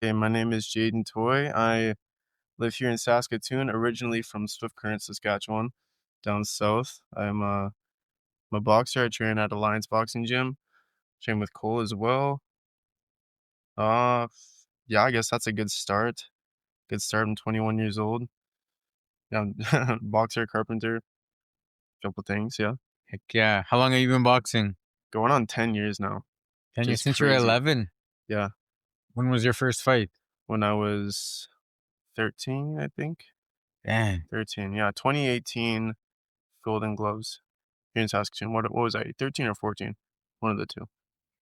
Hey, my name is Jaden Toye. I live here in Saskatoon, originally from Swift Current, Saskatchewan, down south. I'm a boxer. I train at Alliance Boxing Gym. Train with Cole as well. Uh, yeah, I guess that's a good start. Good start. I'm 21 years old. Yeah, I'm boxer, carpenter, couple things. Yeah, Heck yeah. How long have you been boxing? going on 10 years now. 10 years Just since you were crazy. 11. Yeah, When was your first fight? when I was 13, I think. Dang, 13. Yeah, 2018 Golden Gloves here in Saskatoon. What was I? 13 or 14? One of the two.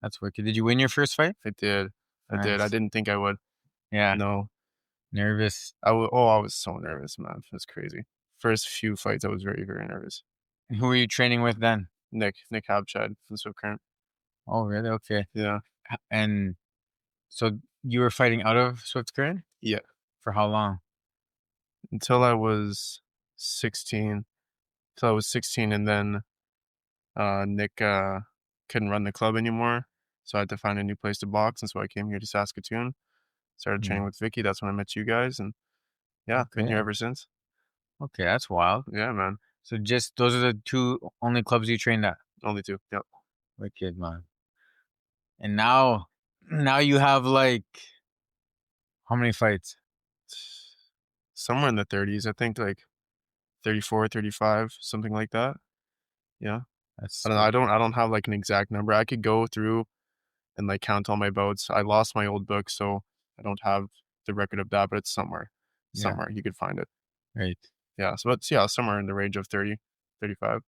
that's wicked. Did you win your first fight? I did. I did. I Nice. didn't think I would. Yeah. No. Nervous. I was so nervous, man. It was crazy. First few fights, I was very, very nervous. And who were you training with then? Nick Habchad from Swift Current. Oh, really? Okay. Yeah. And so you were fighting out of Swift Current? Yeah. For how long? Until I was 16. Until I was 16, and then Nick couldn't run the club anymore. So I had to find a new place to box, and so I came here to Saskatoon. Started training Yeah. with Vicky. That's when I met you guys, and yeah, been here Okay. ever since. Okay, that's wild. Yeah, man. So just those are the two only clubs you trained at. Only two. Yep. Wicked, man. And now you have like how many fights? Somewhere in the 30s, I think, like 34, 35, something like that. Yeah. That's I don't know. I don't have like an exact number. I could go through and like count all my bouts. I lost my old book, so I don't have the record of that, but it's somewhere. yeah, Somewhere you could find it. right. Yeah. So it's yeah, somewhere in the range of 30, 35.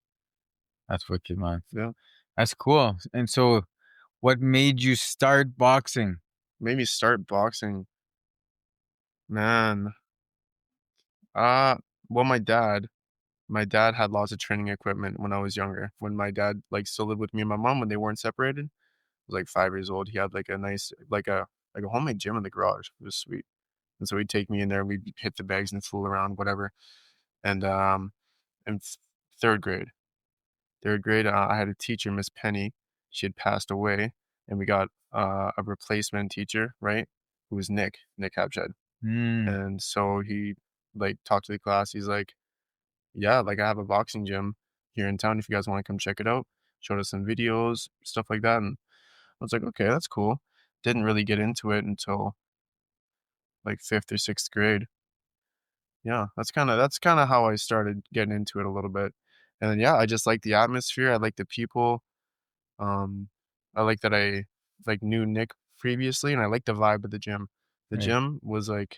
That's wicked, man. Yeah. That's cool. And so, what made you start boxing? Made me start boxing. Man. Well, my dad had lots of training equipment when I was younger. When my dad like still lived with me and my mom when they weren't separated. Was like 5 years old. He had like a nice like a homemade gym in the garage. It was sweet. And so he'd take me in there, we'd hit the bags and fool around, whatever. And in third grade, I had a teacher, Miss Penny. She had passed away, and we got a replacement teacher, right? Who was Nick Habshed. Mm, And so he like talked to the class. He's like, "Yeah, like I have a boxing gym here in town. If you guys want to come check it out." Showed us some videos, stuff like that, and I was like, "Okay, that's cool." Didn't really get into it until like fifth or sixth grade. Yeah, that's kind of how I started getting into it a little bit. And then yeah, I just like the atmosphere. I like the people. Um, I like that I like knew Nick previously, and I like the vibe of the gym. The right. gym was like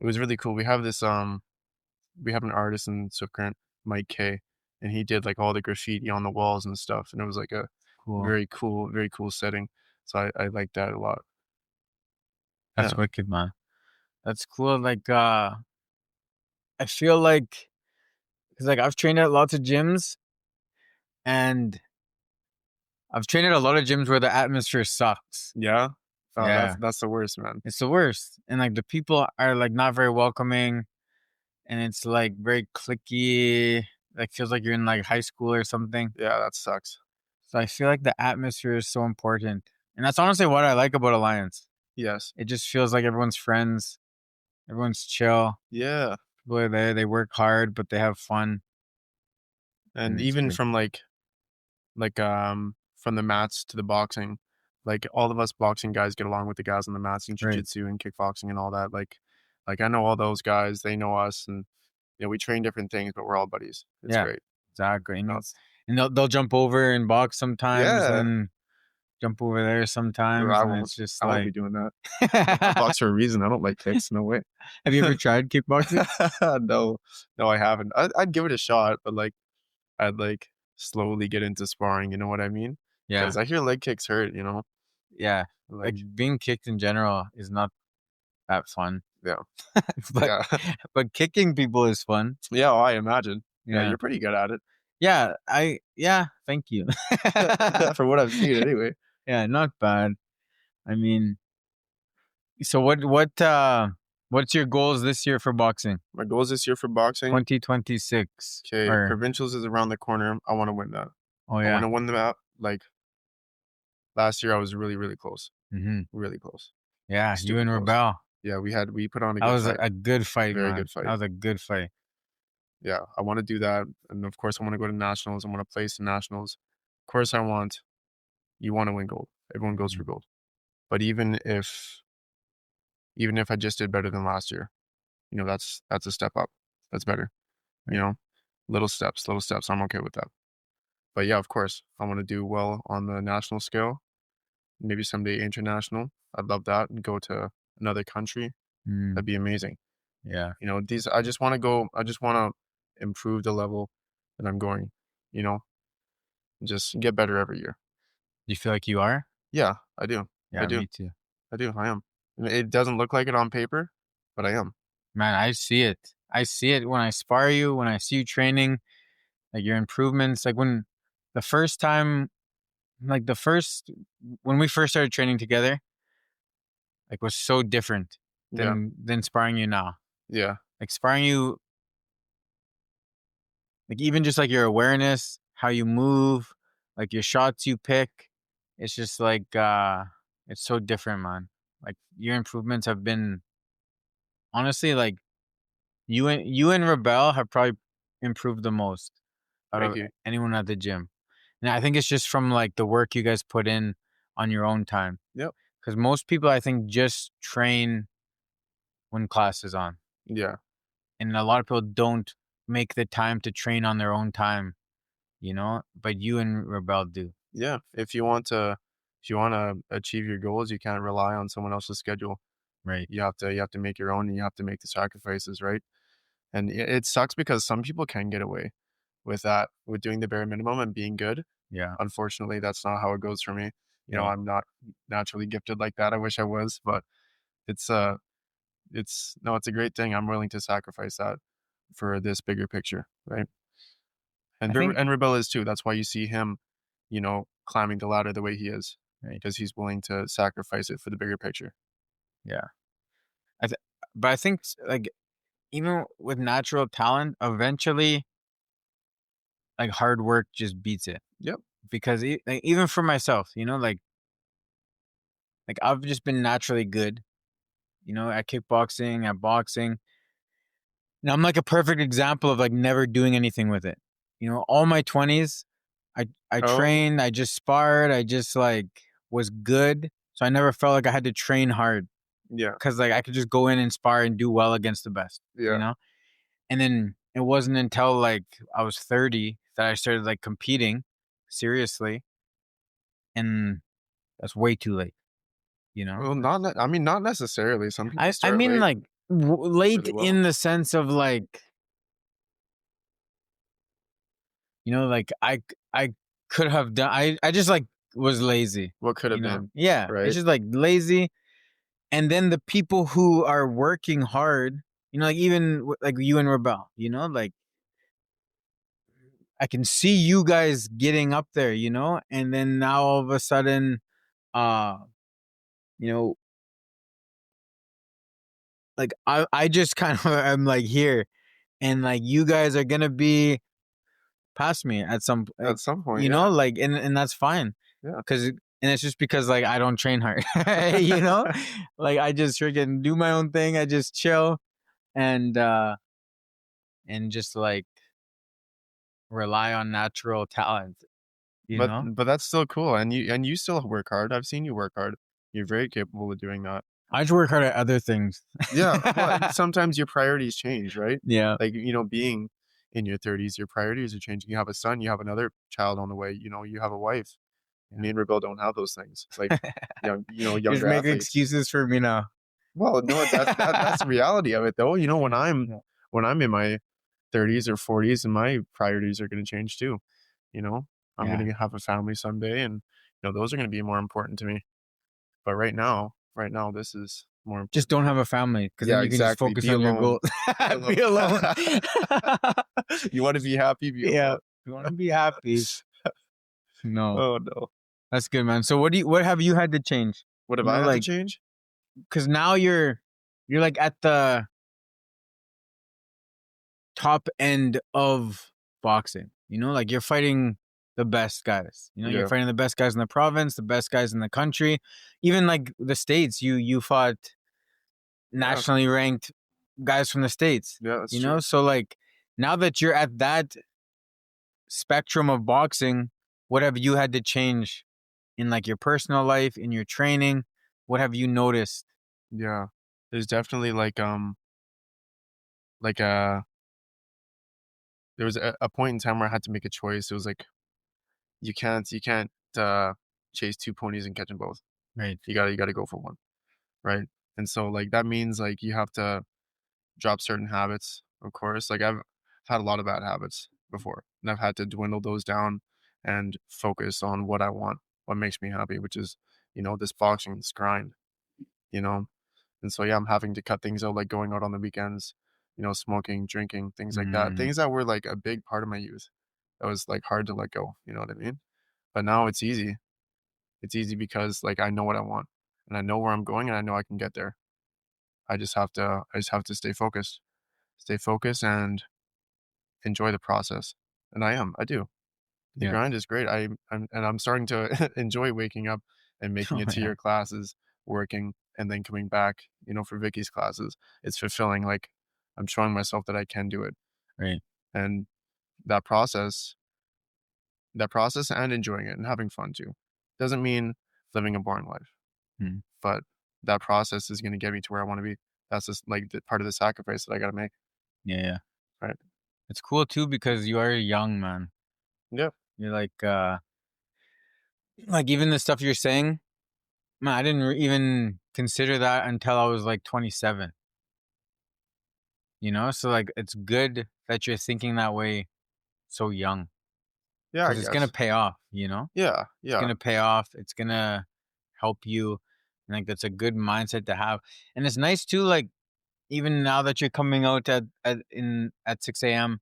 it was really cool. We have an artist in Swift Current, Mike K, and he did like all the graffiti on the walls and stuff, and it was like a Cool. very cool setting. So I like that a lot. That's Yeah, wicked, man. That's cool. Like, I feel like, cause like I've trained at lots of gyms, and I've trained at a lot of gyms where the atmosphere sucks. yeah. Oh, Yeah, that's the worst, man. it's the worst, and like the people are like not very welcoming, and it's like very clicky. Like feels like you're in like high school or something. Yeah, that sucks. So I feel like the atmosphere is so important. And that's honestly what I like about Alliance. Yes. It just feels like everyone's friends, everyone's chill. Yeah. People are there, they work hard, but they have fun. And And it's even good. from from the mats to the boxing, like all of us boxing guys get along with the guys on the mats in Right. jiu-jitsu and kickboxing and all that. Like I know all those guys, they know us, and we train different things, but we're all buddies. It's Yeah, great. exactly. No, And they'll jump over and box sometimes yeah. and jump over there Or sometimes. And it's just I won't be like, doing that. I have box for a reason. I don't like kicks. No way. you ever tried kickboxing? No, no, I haven't. I'd give it a shot, but like I'd like slowly get into sparring. You know what I mean? Yeah. Because I hear leg kicks hurt. Yeah. Like Like being kicked in general is not that fun. yeah, but yeah, but kicking people is fun. yeah. I imagine. Yeah, Yeah. you're pretty good at it. Yeah, thank you. For what I've seen anyway. Yeah, not bad. I mean, so what's your goals this year for boxing? My goals this year for boxing. 2026 Okay, or provincials is around the corner. I want to win that. oh I want yeah. to win them out. Like last year, I was really, really close. Hmm. Really close. Yeah, you Stupid and close. Rebel. Yeah, we put on a That good was fight. a good fight, Very good man. That fight. was a good fight. Yeah, I wanna do that, and of course, I wanna go to nationals, I wanna place in nationals. Of course, you wanna win gold. Everyone goes for Mhm. gold. But even if I just did better than last year, that's a step up. That's better, you Right. know? Little steps, I'm okay with that. But yeah, of course, I wanna do well on the national scale, maybe someday international. I'd love that and go to another country. Mm, That'd be amazing. yeah. These I just wanna improve the level that I'm going, you know? Just get better every year. You feel like you are? Yeah, I do. I Yeah, do. me too. I do. I am. And it doesn't look like it on paper, but I am. Man, I see it. I see it when I spar you, when I see you training, like your improvements. Like the first time, like the first, when we first started training together, like was so different Yeah. than sparring you now. Yeah. Like sparring you, like even just like your awareness, how you move, like your shots you pick, it's just like it's so different, man. Like your improvements have been honestly like you and Rebel have probably improved the most out Thank of you. anyone at the gym. And I think it's just from like the work you guys put in on your own time. Yep. Because most people I think just train when class is on. Yeah. And a lot of people don't make the time to train on their own time, but you and Rebel do. Yeah. If you wanna achieve your goals, you can't rely on someone else's schedule. Right. You have to make your own and you have to make the sacrifices, right? And it sucks because some people can get away with that, with doing the bare minimum and being good. Yeah. Unfortunately, that's not how it goes for me. Right. I'm not naturally gifted like that. I wish I was, but it's it's a great thing. I'm willing to sacrifice that for this bigger picture, right? I think And Rebel is too. That's why you see him, climbing the ladder the way he is, right. because he's willing to sacrifice it for the bigger picture. Yeah. I th- but I think like even with natural talent, eventually like hard work just beats it. Yep. Because like, even for myself, like I've just been naturally good, at kickboxing, at boxing. And I'm like a perfect example of like never doing anything with it. All my 20s, I Oh, trained, I just sparred, I just like was good. So I never felt like I had to train hard yeah, because like I could just go in and spar and do well against the best, yeah. And then it wasn't until like I was 30 that I started like competing seriously, and that's way too late, you know. Well, I mean, not necessarily. Some people I start mean late like late really well. in the sense of like like I could have done. I just like was lazy, What could have been, Yeah, it's right? just like lazy. And then the people who are working hard, like even like you and Rebel, like I can see you guys getting up there, and then now all of a sudden, uh, you know, like I just kind of am like here, and like you guys are gonna be past me at some like At some point, yeah, like and that's fine yeah. because and it's just because like I don't train hard, you know, like I just freaking do my own thing. I just chill and just like rely on natural talent, you know. But that's still cool, and you still work hard. I've seen you work hard. You're very capable of doing that. I just work hard at other things. Yeah, well, sometimes your priorities change, right? Yeah, Like, being in your 30s, your priorities are changing. You have a son, you have another child on the way, you have a wife. yeah. Me and Rebel don't have those things. Like, Just younger make athletes. excuses for me now. Well, no, that's the reality of it, though. Yeah. When I'm in my 30s or 40s, and my priorities are gonna change too, you know? I'm Yeah. gonna have a family someday, and, those are gonna be more important to me. But right now, this is more Just important. don't have a family because then Yeah, you can just exactly. focus Be on your alone. goals. Be alone. Be alone. You wanna be happy? Be Yeah. alone. You want to be happy. No. Oh, no. That's good, man. So what have you had to change? What have I had to Like change? cuz now you're like at the top end of boxing. Like you're fighting the best guys. You know, you're Yeah, fighting the best guys in the province, the best guys in the country, even like the states. You fought yeah, nationally ranked guys from the states. yeah, that's You know, true. so like now that you're at that spectrum of boxing, what have you had to change in like your personal life, in your training? What have you noticed? Yeah. There's definitely like a there was a point in time where I had to make a choice. It was like you can't chase 2 ponies and catch them both. Right. You gotta go for one, right? And so, like, that means, like, you have to drop certain habits, of course. Like, I've had a lot of bad habits before, and I've had to dwindle those down and focus on what I want, what makes me happy, which is, this boxing, this grind, you know? And so, yeah, I'm having to cut things out, like going out on the weekends, smoking, drinking, things like that. Mm, Things that were, like, a big part of my youth. That was, like, hard to let go, you know what I mean? But now it's easy. It's easy because, like, I know what I want, and I know where I'm going, and I know I can get there. I just have to stay focused and enjoy the process. And I do. The yeah. grind is great. I'm starting to enjoy waking up and making Oh it to yeah. your classes, working, and then coming back, for Vicky's classes. It's fulfilling. Like, I'm showing myself that I can do it. Right. And that process, that process and enjoying it and having fun too. Doesn't mean living a boring life, Mm, but that process is going to get me to where I want to be. That's just like the part of the sacrifice that I got to make. yeah, yeah. Right. It's cool too because you are young, man. Yeah. You're like even the stuff you're saying, man, I didn't even consider that until I was like 27. You know, so like it's good that you're thinking that way so young Yeah, I because it's gonna guess. pay off. You know, Yeah. it's Yeah. gonna pay off. It's gonna help you. And like that's a good mindset to have, and it's nice too. Like even now that you're coming out at 6 a.m.,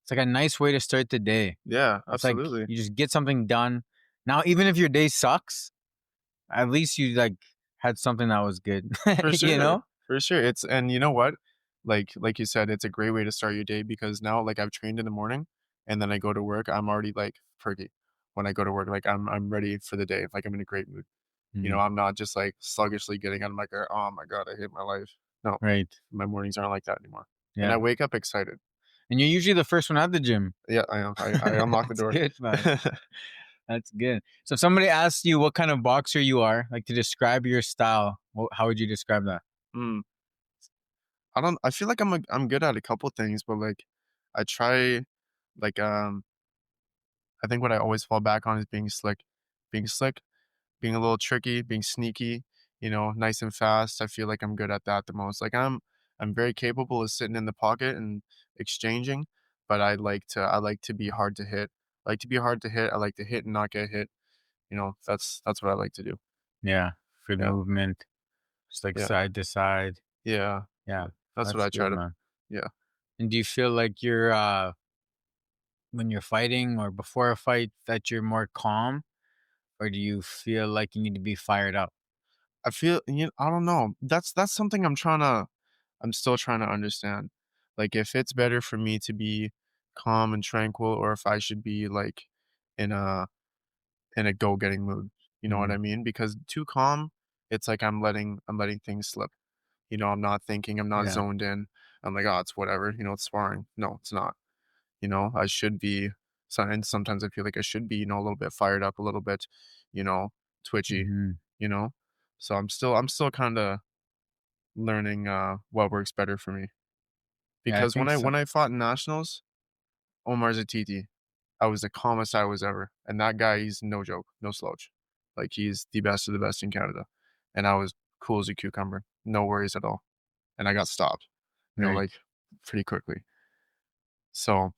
it's like a nice way to start the day. Yeah, It's like absolutely. you just get something done. Now, even if your day sucks, at least you like had something that was good. For You sure, know? for sure. It's and you know what? Like you said, it's a great way to start your day because now, like, I've trained in the morning and then I go to work, I'm already, like, perky. When I go to work, like, I'm ready for the day, like, I'm in a great mood. Mm, I'm not just, like, sluggishly getting out of my car, "Oh my god, I hate my life." No, right. my mornings aren't like that anymore. And I Yeah. wake up excited. And you're usually the first one at the gym. Yeah, I am. I unlock the That's door. good, man. That's good. So if somebody asks you what kind of boxer you are, like to describe your style, how would you describe that? Mm, I feel like I'm good at a couple things, but, like, I try, like, I think what I always fall back on is being slick. Being slick, being a little tricky, being sneaky, nice and fast. I feel like I'm good at that the most. Like, I'm very capable of sitting in the pocket and exchanging, but I like to be hard to hit. I like to be hard to hit. I like to hit and not get hit. That's what I like to do. Yeah. Good Yeah. movement. Just like Yeah. side to side. Yeah. Yeah. That's what That's I try good, to man. yeah. And do you feel like you're when you're fighting or before a fight that you're more calm? Or do you feel like you need to be fired up? I don't know. That's something I'm still trying to understand. Like, if it's better for me to be calm and tranquil or if I should be, like, in a go-getting mood. You know what I Mm, mean? Because too calm, it's like I'm letting things slip. I'm not thinking, I'm not yeah. zoned in. I'm like, "Oh, it's whatever, it's sparring." No, it's not. I should be and sometimes I feel like I should be, a little bit fired up, a little bit, you know, twitchy, Hmm. you know? So I'm still kinda learning, what works better for me. Yeah, I Because when think I so. when I fought in nationals, Omar Zatiti, I was the calmest I was ever, and that guy, he's no joke, no slouch. Like, he's the best of the best in Canada, and I was cool as a cucumber, no worries at all, and I got stopped, Right. like, pretty quickly. So,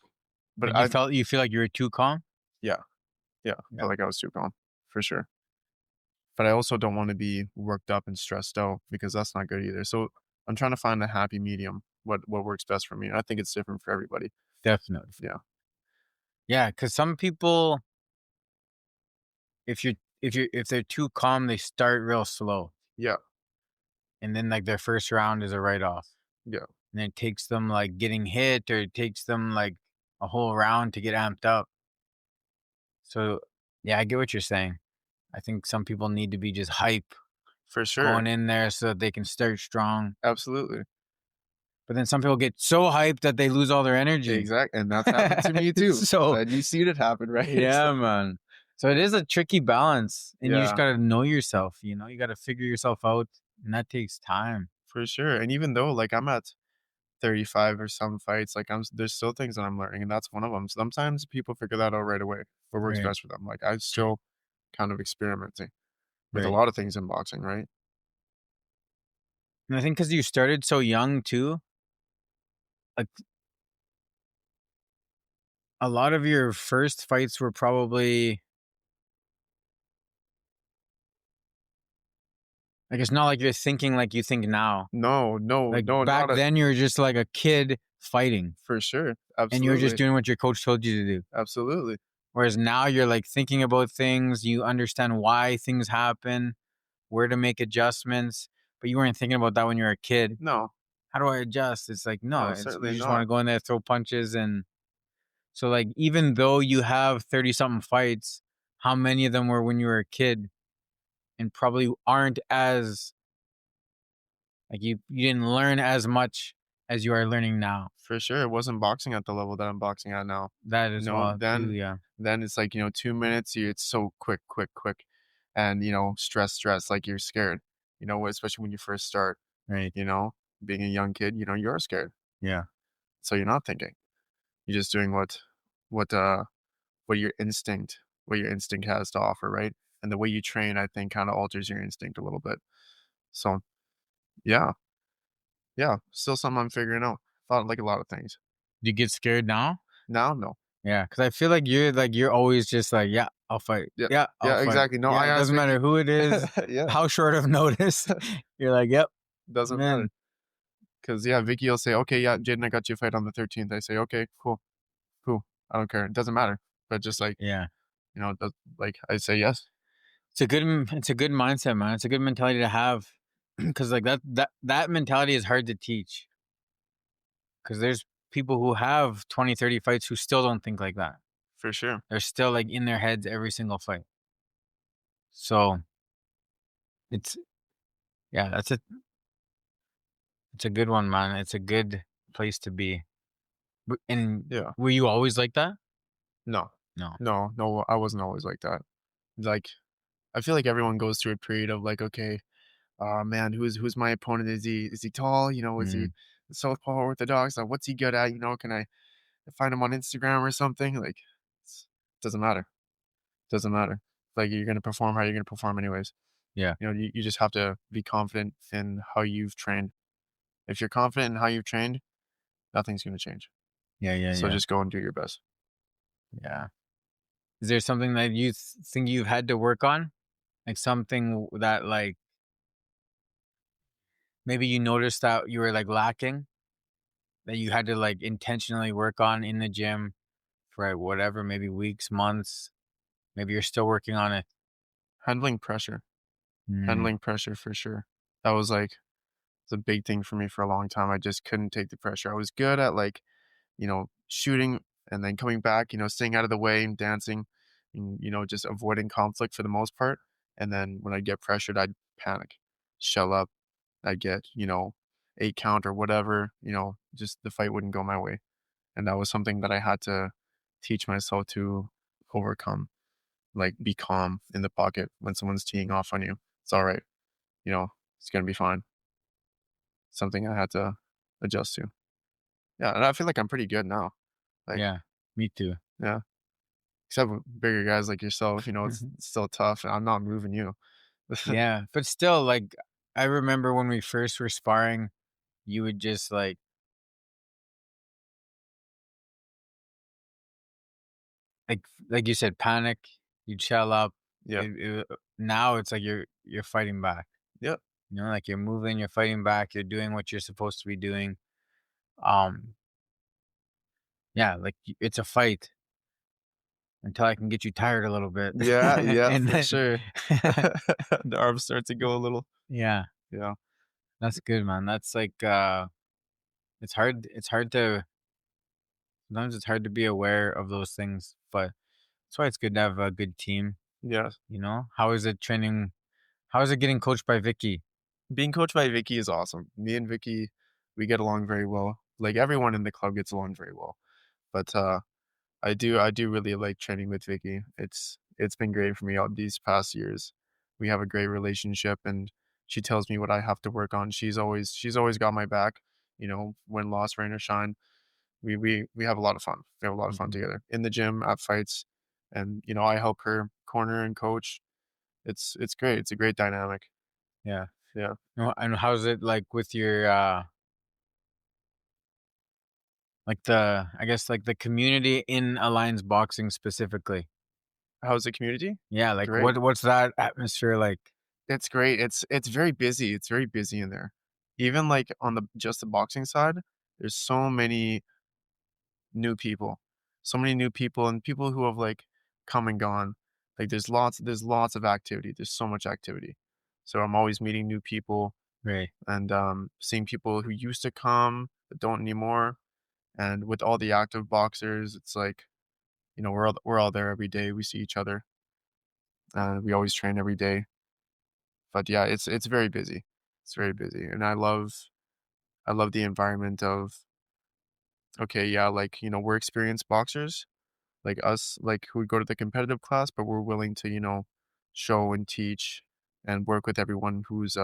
but Like you feel like you were too calm? yeah, yeah, Yeah, felt like I was too calm, for sure. But I also don't wanna be worked up and stressed out because that's not good either. So, I'm trying to find a happy medium, what works best for me, and I think it's different for everybody. definitely. Yeah, Yeah, because some people, if they're too calm, they start real slow, yeah, and then like their first round is a write off, yeah, and it takes them like getting hit, or it takes them like a whole round to get amped up. So yeah, I get what you're saying. I think some people need to be just hype For sure. going in there so that they can start strong. Absolutely. But then some people get so hyped that they lose all their energy. Exact and that's happened to me too. So And you've seen it happen, right? yeah, man. So it is a tricky balance, and you just Yeah, gotta know yourself. You gotta figure yourself out, and that takes time. for sure. And even though, like, I'm at 35 or some fights, like, there's still things that I'm learning, and that's one of them. Sometimes people figure that out right away, what works Right, best for them. Like, I'm still kind of experimenting with a right. lot of things in boxing, right? And I think because you started so young too, like a lot of your first fights were probably like it's not like you're thinking like you think now. No, no, Like no, back not a then, you were just like a kid fighting, for sure. and you were just Absolutely. doing what your coach told you to do. Absolutely. Whereas now you're like thinking about things, you understand why things happen, where to make adjustments, but you weren't thinking about that when you were a kid. No, How do I adjust? It's like, no, no, it's certainly you just want not. to go in there, throw punches. And so like even though you have 30 something fights, how many of them were when you were a kid and probably aren't as like you didn't learn as much as you are learning now. For sure, it wasn't boxing at the level that I'm boxing at now. That You as know, well too, yeah. then it's like, 2 minutes, it's so quick, quick, quick, and, stress, stress, like, you're scared, especially when you first start, Right. you know? Being a young kid, you're scared, Yeah. so you're not thinking. You're just doing what, uh, what your instinct has to offer, right? And the way you train, I think, kinda alters your instinct a little bit. So, yeah, yeah, still something I'm figuring out. Thought like a lot of things. Do you get scared now? Now, no. Yeah, because I feel like you're always just like, yeah, I'll fight. Yeah, Yeah, I'll yeah, fight. exactly. No, Yeah, I it asked doesn't Vicky. matter who it is, Yeah, how short of notice. You're like, yep, doesn't I'm matter. in. 'Cause, yeah, Vicky will say, "Okay, yeah, Jaden, I got you a fight on the 13th." I say, "Okay, cool, cool. I don't care. It doesn't matter." But just like, Yeah, does like, I say yes, it's a good mindset, man. It's a good mentality to have, because like that mentality is hard to teach. Because there's people who have 20, 30 fights who still don't think like that. for sure. They're still like in their heads every single fight. So it's yeah, it's a good one, man. It's a good place to be. And Yeah. were you always like that? No. No. No, no, I wasn't always like that. Like, I feel like everyone goes through a period of like, "Okay, man, who's my opponent? Is he tall? Is he Mm, southpaw orthodox? What's he good at? Can I find him on Instagram or something?" Like, it's doesn't matter. Doesn't matter. Like, you're gonna perform how you're gonna perform anyways. yeah. You just have to be confident in how you've trained. If you're confident in how you've trained, nothing's gonna change. Yeah, yeah, So yeah. just go and do your best. Yeah. Is there something that you think you've had to work on? Like something that like maybe you noticed that you were like lacking that you had to like intentionally work on in the gym for like, whatever, maybe weeks, months. Maybe you're still working on it. Handling pressure. Mm, Handling pressure for sure. That was like it's a big thing for me for a long time. I just couldn't take the pressure. I was good at like, shooting and then coming back, staying out of the way and dancing and, just avoiding conflict for the most part. And then when I get pressured, I'd panic, shell up, I'd get, 8 count or whatever, just the fight wouldn't go my way. And that was something that I had to teach myself to overcome. Like, be calm in the pocket when someone's teeing off on you. It's all right. You know, it's gonna be fine. Something I had to adjust to. Yeah, and I feel like I'm pretty good now. Like, yeah, me too. yeah, except with bigger guys like yourself, it's still tough, and I'm not moving you. Yeah, but still, like, I remember when we first were sparring, you would just like you said, panic. You'd shell up. Yeah. Now it's like you're fighting back. Yep. Like you're moving, you're fighting back, you're doing what you're supposed to be doing. Um, yeah, like it's a fight until I can get you tired a little bit, Yeah, yeah, and for then sure. The arms start to go a little. yeah, Yeah. that's good, man. That's like it's hard. It's hard to sometimes it's hard to be aware of those things, but That's why it's good to have a good team. Yeah. You know, how is it training? How is it getting coached by Vicky? Being coached by Vicky is awesome. Me and Vicky, we get along very well. Like, everyone in the club gets along very well. But, I do really like training with Vicky. It's been great for me all these past years. We have a great relationship, and she tells me what I have to work on. She's always got my back, win, loss, rain or shine. We have a lot of fun. We have a lot of fun Mhm. together in the gym, at fights, and, I help her corner and coach. It's great. It's a great dynamic. Yeah. Yeah. No, and how's it like with your like I guess like the community in Alliance Boxing specifically? How's the community? Yeah, like Great. what's that atmosphere like? It's great. It's very busy. It's very busy in there. Even, like, on the boxing side, there's so many new people. So many new people and people who have, like, come and gone. Like, there's lots of activity. There's so much activity. So I'm always meeting new people Right. and, seeing people who used to come but don't anymore. And with all the active boxers, it's like, we're all there every day. We see each other, and we always train every day. But yeah, it's very busy. It's very busy, and I love the environment of, okay, yeah, like, we're experienced boxers, like us, like, who would go to the competitive class, but we're willing to, show and teach and work with everyone who's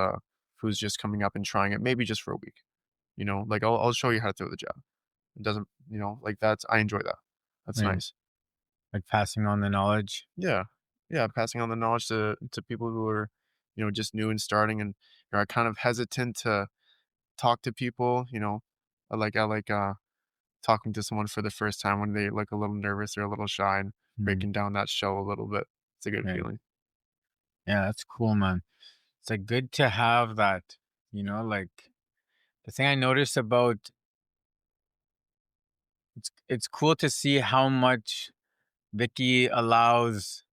just coming up and trying it, maybe just for a week. Like, I'll show you how to throw the jab. It doesn't, like, I enjoy that. That's Right. nice. Like passing on the knowledge. Yeah. Yeah, passing on the knowledge to people who are, just new and starting and are kind of hesitant to talk to people. I like talking to someone for the first time when they look a little nervous or a little shy and Mhm. breaking down that shell a little bit. It's a good Right. feeling. Yeah, that's cool, man. It's like good to have that, like the thing I noticed about it's cool to see how much Vicky allows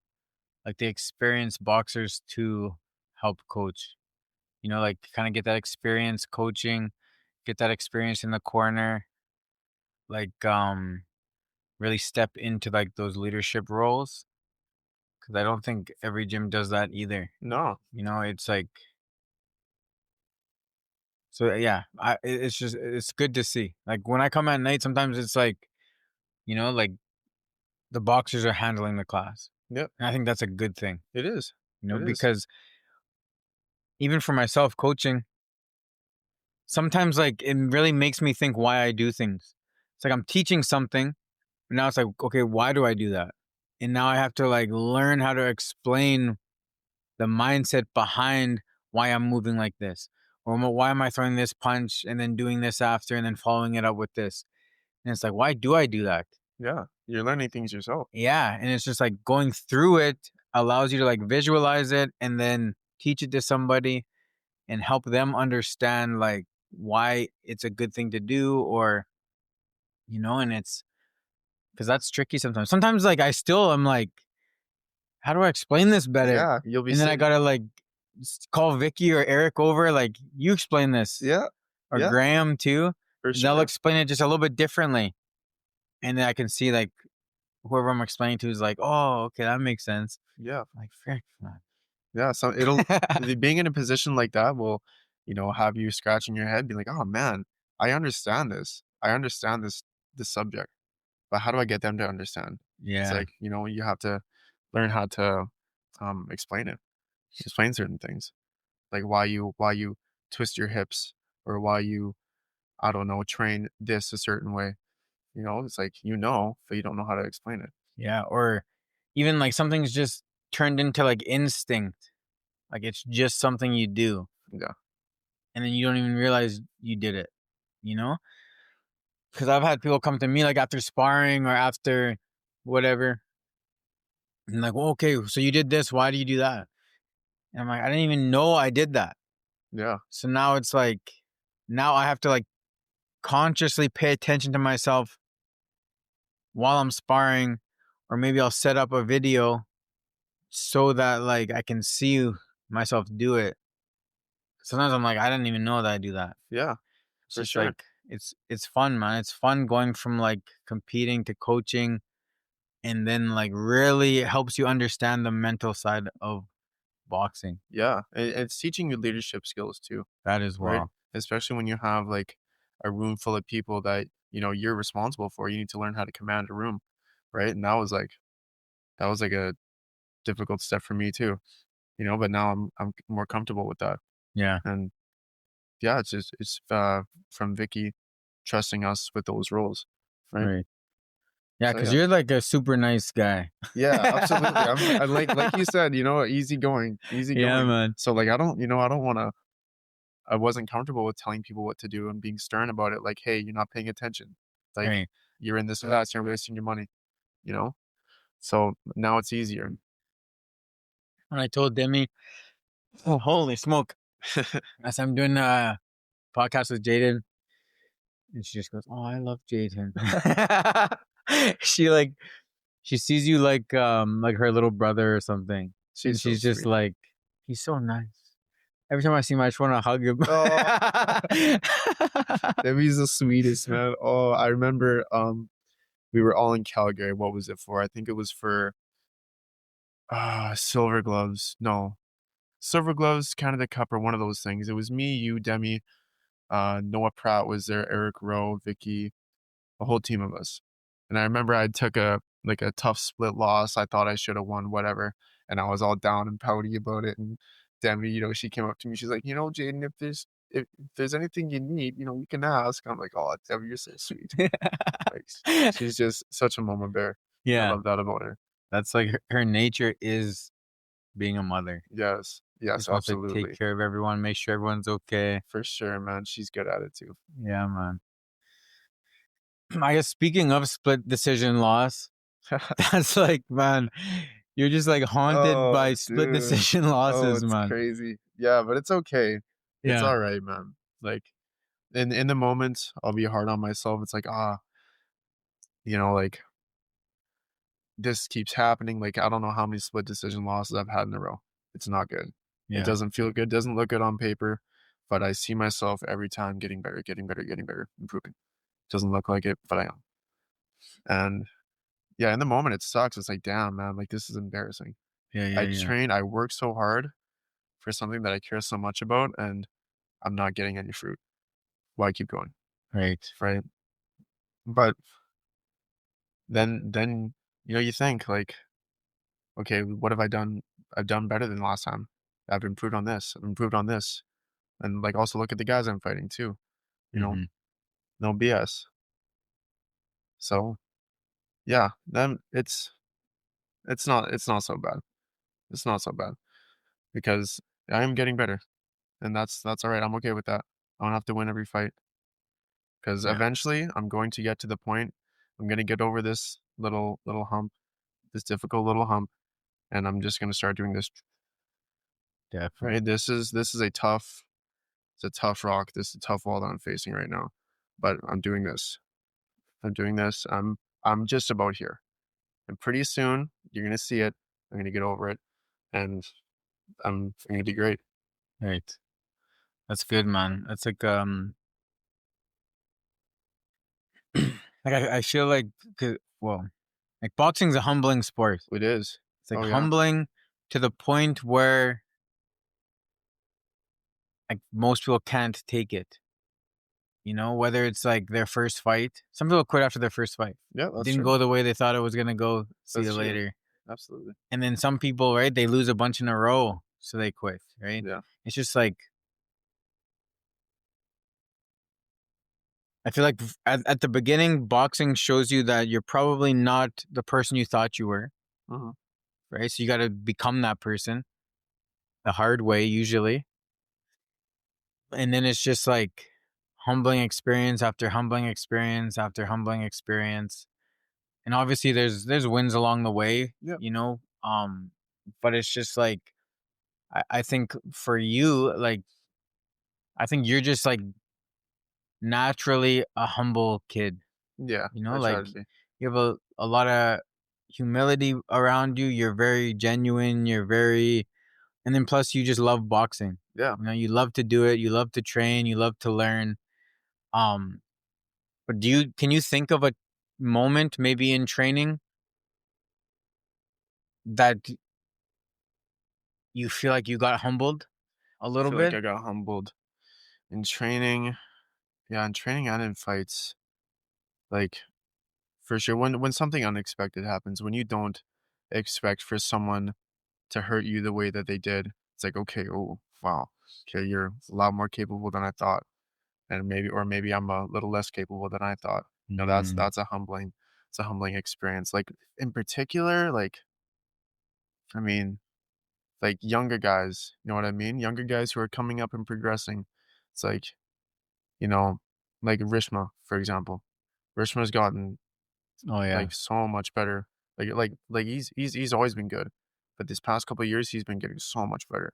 like the experienced boxers to help coach. Like kind of get that experience coaching, get that experience in the corner, like really step into like those leadership roles. Cause I don't think every gym does that either. No. It's like so yeah, it's just it's good to see. Like when I come at night, sometimes it's like, like the boxers are handling the class. Yep. And I think that's a good thing, It is. It is. because even for myself coaching, sometimes like it really makes me think why I do things. It's like I'm teaching something, but now it's like, okay, why do I do that? And now I have to like learn how to explain the mindset behind why I'm moving like this. Or why am I throwing this punch and then doing this after and then following it up with this? And it's like, why do I do that? Yeah. You're learning things yourself. Yeah. And it's just like going through it allows you to like visualize it and then teach it to somebody and help them understand like why it's a good thing to do, or and it's because that's tricky sometimes. Sometimes like I still am like, how do I explain this better? Yeah. You'll be And then I sitting. gotta like call Vicky or Eric over, like, you explain this, Yeah. or Yeah. Graham too. For And they'll sure. explain it just a little bit differently. And then I can see like whoever I'm explaining to is like, oh, okay, that makes sense. Yeah. I'm like, frick, man. Yeah. So being in a position like that will, have you scratching your head, be like, oh man, I understand this. I understand this subject. But how do I get them to understand? It's Yeah. like, you have to learn how to, explain it, explain certain things, like why you twist your hips or why you, I don't know, train this a certain way. It's like, but you don't know how to explain it. Yeah. Or even like something's just turned into like instinct. Like it's just something you do. Yeah. And then you don't even realize you did it, you know? Because I've had people come to me like after sparring or after whatever. And like, well, okay, so you did this. Why do you do that? And I'm like, I didn't even know I did that. Yeah. So now it's like, now I have to like consciously pay attention to myself while I'm sparring, or maybe I'll set up a video so that like I can see myself do it. Sometimes I'm like, I didn't even know that I do that. Yeah. It's For just sure. like it's fun, man. It's fun going from like competing to coaching, and then like really helps you understand the mental side of boxing. Yeah, it's teaching you leadership skills too, That is right? well. Especially when you have, like, a room full of people that, you're responsible for, you need to learn how to command a room, right? And that was like a difficult step for me too, but now I'm more comfortable with that. Yeah. And yeah, it's from Vicky trusting us with those roles, right? Right. Yeah, So because yeah. you're like a super nice guy. Yeah, absolutely. I like you said, easy Yeah, going. man. So like I don't wanna I wasn't comfortable with telling people what to do and being stern about it, like, "Hey, you're not paying attention. Like, Right. you're in this class, you're wasting your money," you know? So now it's easier. When I told Demi, oh, holy smoke. As I'm doing a podcast with Jaden, and she just goes, "Oh, I love Jaden." she like she sees you like her little brother or something. And She's so she's just sweet. like, he's so nice. Every time I see him, I just want to hug him. Oh, Debbie's the sweetest, man. Oh, I remember, we were all in Calgary. What was it for? I think it was for, Silver Gloves. No, Silver Gloves, Canada Cup, or one of those things. It was me, you, Demi, Noah Pratt was there, Eric Rowe, Vicky, a whole team of us. And I remember I took a tough split loss. I thought I should have won, whatever. And I was all down and pouty about it. And Demi, she came up to me. She's like, Jaden, if there's anything you need, you can ask. I'm like, oh, Demi, you're so sweet. Like, she's just such a mama bear. I Yeah, love that about her. that's like her nature is being a mother. Yes, She yes, just wants to take absolutely. care of everyone, make sure everyone's okay. For sure, man. She's good at it too. Yeah, man. I guess speaking of split decision loss, that's like, man, you're just like haunted Oh, by split dude. decision Oh, losses, it's man. crazy. Yeah, but it's okay. It's Yeah, alright, man. Like, in the moment, I'll be hard on myself. It's like, like, this keeps happening. Like, I don't know how many split decision losses I've had in a row. It's not good. It yeah, doesn't feel good, doesn't look good on paper, but I see myself every time getting better, getting better, getting better, improving. Doesn't look like it, but I am. And yeah, in the moment, it sucks. It's like, damn, man, like, this is embarrassing. yeah, yeah, yeah. I work so hard for something that I care so much about, and I'm not getting any fruit. Why keep going? Right. Right? But then you think like, okay, what have I done? I've done better than last time. I've improved on this. I've improved on this. And like also look at the guys I'm fighting too. You know, Mm-hmm. no BS. So yeah, then it's not so bad. It's not so bad because I am getting better, and that's all right. I'm okay with that. I don't have to win every fight because Yeah, eventually I'm going to get to the point. I'm gonna get over this little hump, this difficult little hump, and I'm just gonna start doing this. Right? definitely. This is it's a tough rock. This is a tough wall that I'm facing right now, but I'm doing this. I'm doing this. I'm just about here, and pretty soon you're gonna see it. I'm gonna get over it, and I'm gonna be great. Right. That's good, man. That's like like I feel like well, like boxing's a humbling sport. It is. It's like Oh yeah. humbling to the point where like most people can't take it. You know, whether it's like their first fight. Some people quit after their first fight. Yeah, It that's didn't true. go the way they thought it was gonna go. See That's you true. later. Absolutely. And then some people, right? They lose a bunch in a row, so they quit. Right? Yeah. It's just like I feel like at the beginning, boxing shows you that you're probably not the person you thought you were. Mhm. Right? So you got to become that person the hard way, usually. And then it's just like humbling experience after humbling experience after humbling experience. And obviously there's wins along the way, Yeah. you know. But it's just like I think for you, like I think you're just like naturally a humble kid, Yeah. you know, I try like to be. you have a lot of humility around you. You're very genuine, you're very and then plus you just love boxing. Yeah. You know, you love to do it, you love to train, you love to learn. Um, but can you think of a moment maybe in training that you feel like you got humbled a I little feel like bit? I got humbled in training. Yeah, in training and in fights. Like, for sure, when something unexpected happens, when you don't expect for someone to hurt you the way that they did, it's like, okay, oh wow, okay, you're a lot more capable than I thought, and maybe I'm a little less capable than I thought. You know, Mm, it's a humbling experience. Like in particular, like I mean, like younger guys, you know what I mean? Younger guys who are coming up and progressing. It's like, you know, like Rishma, for example. Rishma's gotten oh yeah. like so much better. Like he's always been good, but this past couple of years he's been getting so much better.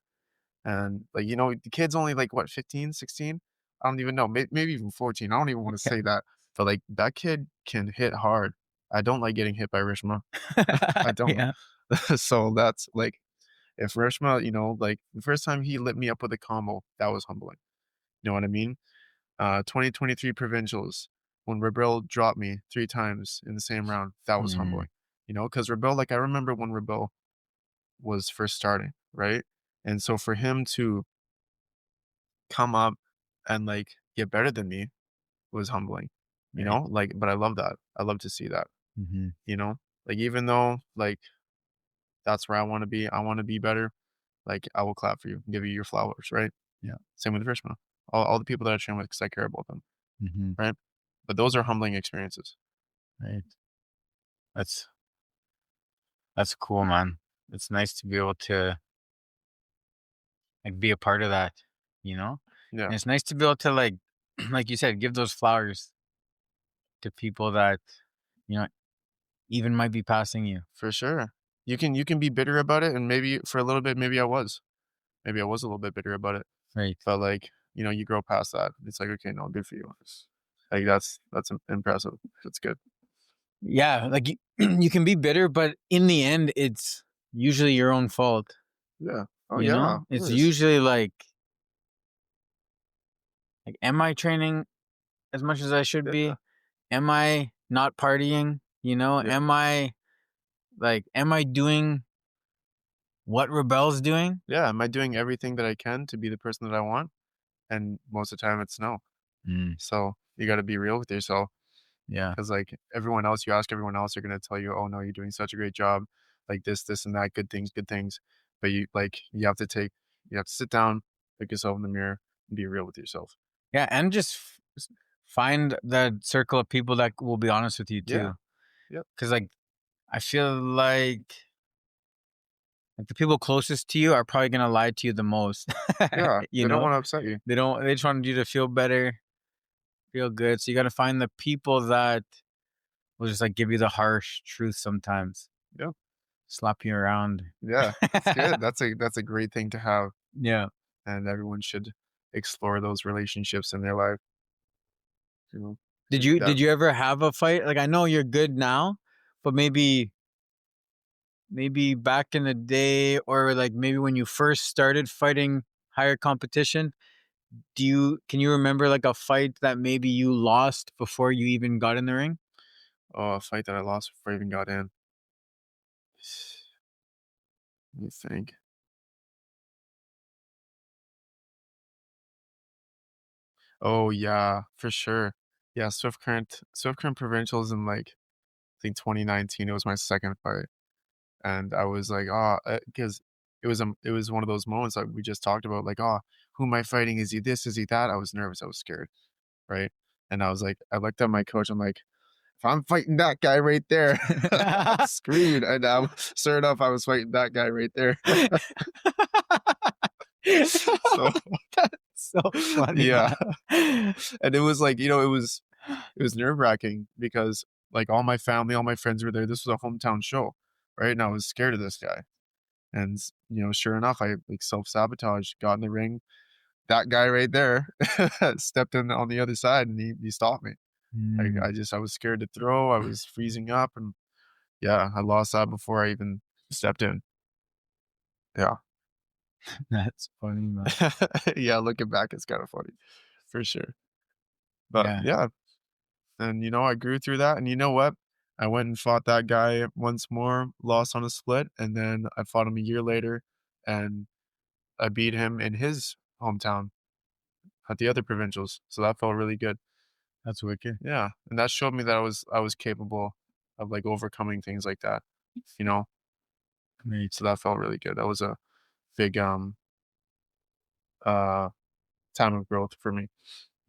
And like the kid's only like what 15, 16. I don't even know, maybe even 14. I don't even want to say that, but like that kid can hit hard. I don't like getting hit by Rishma. I don't. Yeah. So that's like if Rishma, like the first time he lit me up with a combo, that was humbling. You know what I mean? 2023 provincials when Rebel dropped me 3 times in the same round, that was Mm, humbling. Because Rebel, like I remember when Rebel was first starting, right? And so for him to come up and like get better than me was humbling. right. Like but I love that. I love to see that, Hmm. you know? Like even though like that's where I want to be better, like I will clap for you, give you your flowers, right? Yeah. Same with Rishma. All the people that I train with because I care about them, Hmm. right? But those are humbling experiences. Right. That's that's cool, man. It's nice to be able to like be a part of that, you know? Yeah, And it's nice to be able to like like you said, give those flowers to people that, you know, even might be passing you. for sure. You can be bitter about it, and maybe for a little bit, maybe I was a little bit bitter about it, Right. but like you grow past that. It's like okay, no, good for you. Like that's impressive. That's good. Yeah, like you, you can be bitter, but in the end it's usually your own fault, Yeah. Oh you yeah, know? of It's course. usually like am I training as much as I should Yeah, be? Am I not partying? You know, yeah, am I doing what Rebel's doing? yeah. Am I doing everything that I can to be the person that I want? And most of the time, it's no. Mm, So you got to be real with yourself. yeah. Because like everyone else, you ask everyone else, they're gonna tell you, "Oh no, you're doing such a great job, like this, and that, good things." But you have to sit down, look yourself in the mirror, and be real with yourself. Yeah, and just find the circle of people that will be honest with you Yeah, too. yep, Cuz like I feel like the people closest to you are probably going to lie to you the most. yeah. You They don't know? want to upset you. They just want you to feel better, feel good. So you got to find the people that will just like give you the harsh truth sometimes. Yep, Slap you around. yeah, that's good. That's a great thing to have, Yeah. and everyone should explore those relationships in their life. That Did you ever have a fight? Like I know you're good now, but maybe back in the day or like maybe when you first started fighting higher competition, can you remember like a fight that maybe you lost before you even got in the ring? a fight that I lost before I even got in. Let me think. Oh yeah, for sure. Yeah, Swift Current Provincials in like I think 2019. It was my second fight, and I was like, oh, because it was one of those moments like we just talked about, like, oh, who am I fighting? Is he this? Is he that? I was nervous. I was scared, right? And I was like, I looked at my coach. I'm like, if I'm fighting that guy right there, I'm screwed. And sure enough, I was fighting that guy right there. So So funny, yeah, man. and it was like it was nerve wracking because like all my family, all my friends were there. This was a hometown show, right? And I was scared of this guy. And sure enough, I like self sabotage, got in the ring. That guy right there stepped in on the other side, and he stopped me. Like Mm, I was scared to throw. I was freezing up, and yeah, I lost that before I even stepped in. Yeah, that's funny, man. yeah. Looking back, it's kind of funny, for sure. But Yeah. yeah, and I grew through that. And you know what? I went and fought that guy once more, lost on a split, and then I fought him a year later, and I beat him in his hometown at the other provincials, so that felt really good. That's wicked. Yeah, and that showed me that I was capable of, like, overcoming things like that, you know? Great. So that felt really good. That was a big, uh, time of growth for me.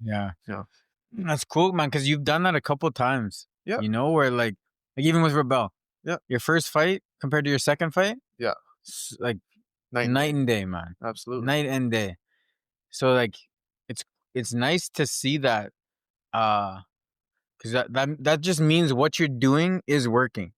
Yeah. Yeah. That's cool, man, because you've done that a couple times, Yeah, where like even with Rebel, yeah, your first fight compared to your second fight, yeah. like Night and night day. and day, man. Absolutely. Night and day. So like it's it's nice to see that because that just means what you're doing is working.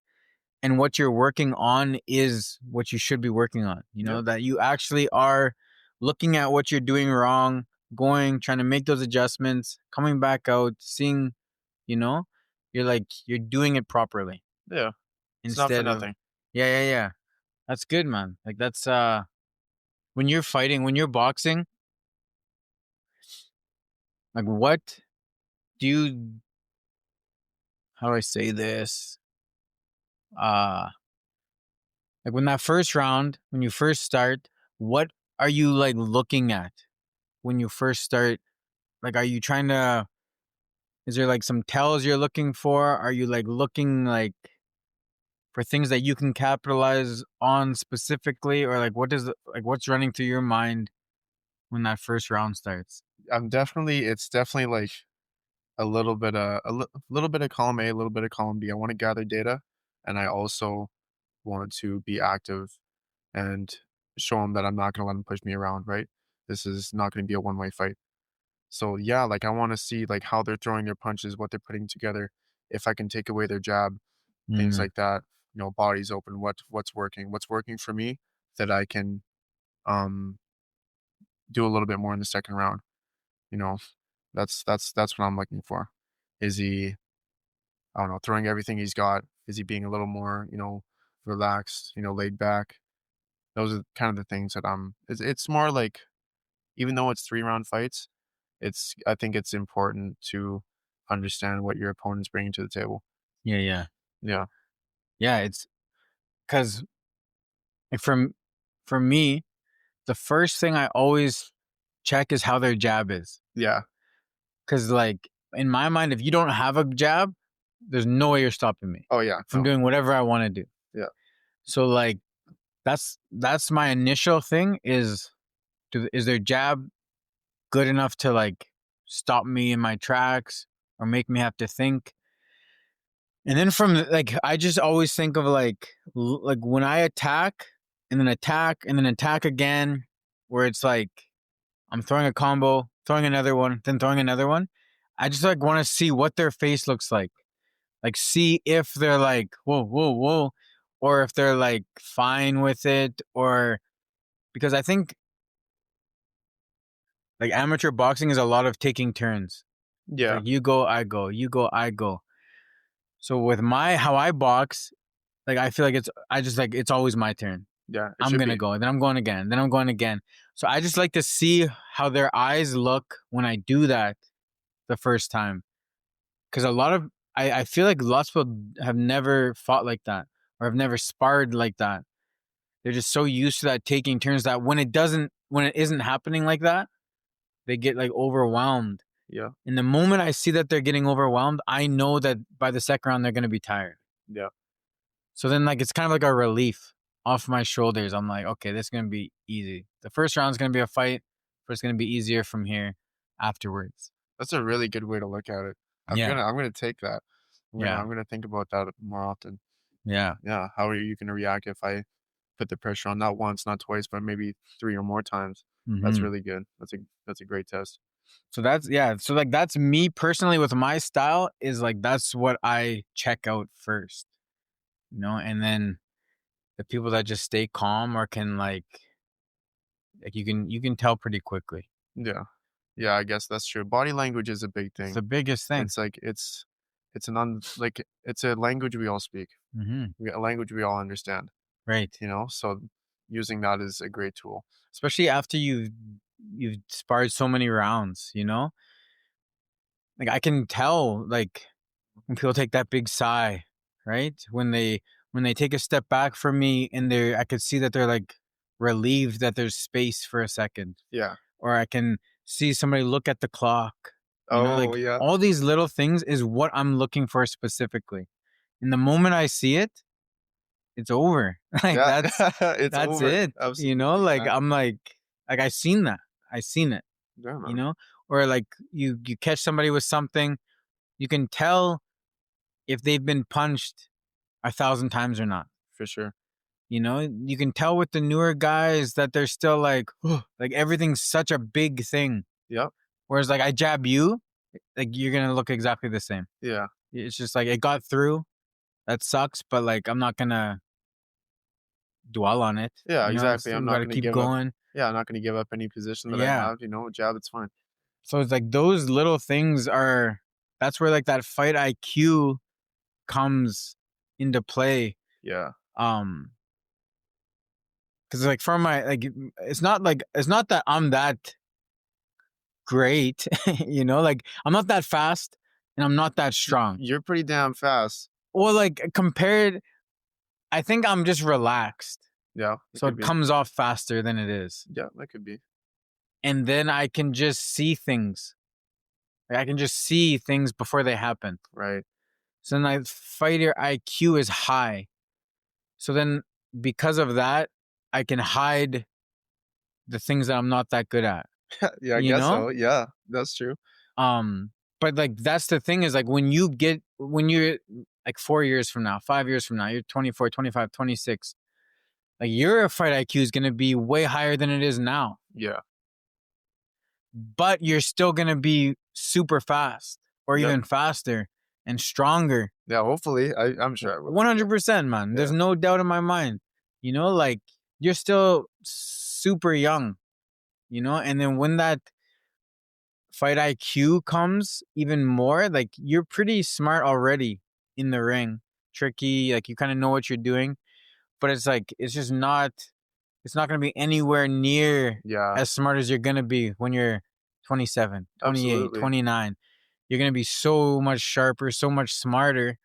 And what you're working on is what you should be working on. Yeah, That you actually are looking at what you're doing wrong, trying to make those adjustments, coming back out, seeing, you know, you're doing it properly yeah. It's not for instead of, nothing. yeah, yeah, yeah. That's good, man. Like that's, when you're fighting, when you're boxing, like what do you, how do I say this? Uh, like when that first round, when you first start, what are you like looking at when you first start? Like, are you trying to? Is there like some tells you're looking for? Are you like looking like for things that you can capitalize on specifically, or like what's running through your mind when that first round starts? It's definitely, like, a little bit, little bit of column A, a little bit of column B. I wanna gather data, and I also want to be active and show them that I'm not gonna let them push me around, right? This is not gonna be a one-way fight. So, yeah, like, I wanna see, like, how they're throwing their punches, what they're putting together, if I can take away their jab, things Mm, like that, bodies open, what's working for me that I can, um, do a little bit more in the second round, you know? That's what I'm looking for. Is he, I don't know, throwing everything he's got? Is he being a little more, relaxed, laid back? Those are kind of the things that it's more like, even though it's 3-round fights, I think it's important to understand what your opponent's bringing to the table. yeah, yeah, Yeah. yeah. It's because like for me, the first thing I always check is how their jab is. Yeah. Because like in my mind, if you don't have a jab, there's no way you're stopping me Oh, yeah. from No. doing whatever I want to do. Yeah. So like that's my initial thing is their jab good enough to like stop me in my tracks or make me have to think? And then from like I just always think of like when I attack and then attack again, where it's like I'm throwing a combo, throwing another one, then throwing another one. I just like want to see what their face looks like. Like see if they're like whoa whoa whoa, or if they're like fine with it, or because I think like amateur boxing is a lot of taking turns. It's Yeah. like you go, I go, you go, I go. So with my how I box, like I feel like I just like it's always my turn. Yeah. It I'm should gonna be. go, then I'm going again, then I'm going again. So I just like to see how their eyes look when I do that the first time. Because I feel like lots of people have never fought like that or have never sparred like that. They're just so used to that taking turns that when it isn't happening like that, they get like overwhelmed. Yeah. And the moment I see that they're getting overwhelmed, I know that by the second round they're gonna be tired. Yeah. So then like it's kind of like a relief off my shoulders. I'm like, okay, this is gonna be easy. The first round's gonna be a fight, but it's gonna be easier from here afterwards. That's a really good way to look at it. Yeah. I'm gonna take that. Yeah. I'm gonna think about that more often. Yeah. Yeah. How are you gonna react if I put the pressure on, not once, not twice, but maybe 3 or more times? That's Hmm. really good. That's a great test. So that's yeah. So like that's me personally with my style is like that's what I check out first, and then the people that just stay calm or can like you can tell pretty quickly. Yeah. Yeah, I guess that's true. Body language is a big It's thing. the biggest thing. It's like it's a language we all speak. Hmm. A language we all understand, Right. So using that is a great tool. Especially after you've sparred so many rounds. Like I can tell like when people take that big sigh right? When they take a step back from me and I could see that they're like relieved that there's space for a second, Yeah. or I can see somebody look at the clock. Oh, Like yeah. all these little things is what I'm looking for specifically. And the moment I see it, it's over. Like Yeah. that's It's that's over. it. Absolutely, Like man. I'm like I seen that. I seen it, Yeah, you man. know? Or like you catch somebody with something, you can tell if they've been punched 1,000 times or not. For sure. You can tell with the newer guys that they're still like, like everything's such a big thing. Yep. Whereas like I jab you, like you're gonna look exactly the same. Yeah. It's just like it got through. That sucks, but like I'm not gonna dwell on it. Yeah, It's exactly. still I'm not gotta gonna keep give up. going. Yeah, I'm not gonna give up any position that I Yeah. have, jab, it's fine. So it's like those little things that's where like that fight IQ comes into play. Yeah. Um, because like from my it's not that I'm that great, like I'm not that fast and I'm not that strong. You're pretty damn fast. Well, like compared, I think I'm just relaxed. Yeah, it So could it be. comes off faster than it is. Yeah, that could be. And then I can just see things. Like I can just see things before they happen. Right. So then my fighter IQ is high. So then because of that, I can hide the things that I'm not that good at, Yeah, I you guess know? so. Yeah, that's true. But like that's the thing is like when you're like 4 years from now, 5 years from now, you're 24, 25, 26, like your fight IQ is gonna be way higher than it is now. Yeah. But you're still gonna be super fast or Yep. even faster and stronger. Yeah, hopefully. I'm sure I will. 100%, man. There's Yeah. no doubt in my mind. Like you're still super young, and then when that fight IQ comes even more, like you're pretty smart already in the ring. Tricky, like you kind of know what you're doing, but it's like it's not going to be anywhere near Yeah, as smart as you're going to be when you're 27, 28, absolutely. 29. You're going to be so much sharper, so much smarter.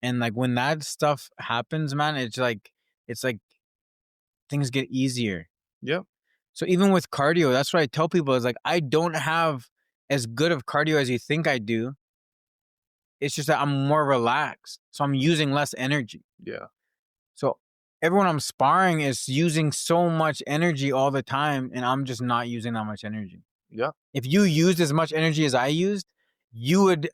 And like when that stuff happens, man, it's like things get easier. Yep. So even with cardio, that's what I tell people is like I don't have as good of cardio as you think I do. It's just that I'm more relaxed. So I'm using less energy. Yeah. So everyone I'm sparring is using so much energy all the time, and I'm just not using that much energy. Yep. If you used as much energy as I used, you would